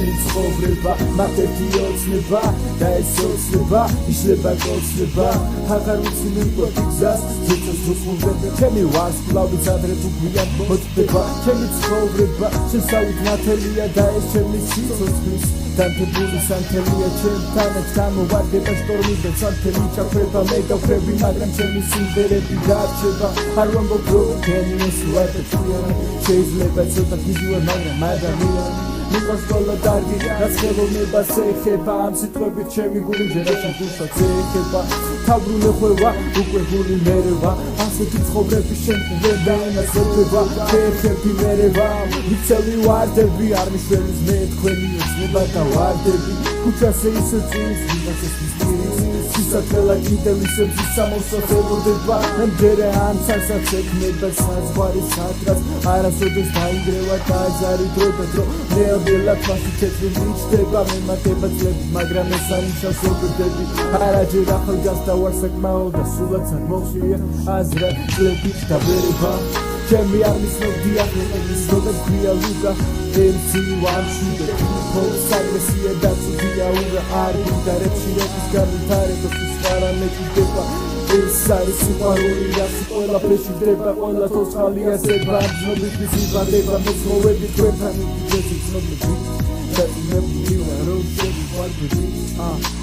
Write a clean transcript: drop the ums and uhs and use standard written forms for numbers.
ჩემი ცხოვრება მაგეთი ოცნება და ეს ოცნება იშლება კოცნება აღარ ვიცი მივკვეთი გზას ზეწოს ვუყურებ ჩემი ვარსკვლავიც ადრე თუ გვიან მოწდება ჩემი ცხოვრება შესავით ნათელია და ეს ჩემი სიცოცხლის დანთებული სანთელია ჩემთანაც გამოვარდება შტორმი და სანთელი ჩაქრება მე გავქრები მაგრამ ჩემი სიმღერები დარჩება არ ვამბობ რომ გენიოს ვარ და ჭკვიანი შეიძლება ცოტა გიძვარ მაგრამ ადამიანი მიყვარს ყველა დარგი რაც ხელოვნებას ეხება ამ სიტყვებით ჩემი გული ჯერაშენ გულსაც ეხება თავბრუნე ხვევა უკვე გული მერევა ასეთი ცხოვრების შემყრება ენასება ხერხები მერევა ვიცელი ვარდები არ მიშველის მე თქვენი ოცნება და ვარდები ქუჩაზე ისე წინს ვინასაც მისწირის სისათელა კიდევ ისე სამოსახელოდება მერე ამ სასაც ექმნება საზღვარი სადღაც არასოდეს დაინგრევა ტაძარი დრო და დრო რეალურად მასი თეთრი მიჩდება მე მატება ძლები მაგრამ ეს ანიშნავს ობდები არაჯერ ახალგაზრდა ვარ საკმაო და სულაც არ მოხსნია აზრა ძლებით დაბერება ჩემი არ მისნობდია მისნობებ ქვია ლუკა MC1 და ფოლს აგრესია და ცუდია ურა არ გიდარებში როდის გამითარება სისხარა მეკიდება ეს არის სიყვარული რაც ყველაფერში დება ყველა თოცხალი ასება ძნობით მისიბადება მეცხოვები თქვენთან იძეცი ცნობები და იმები რომ შევი ვარდები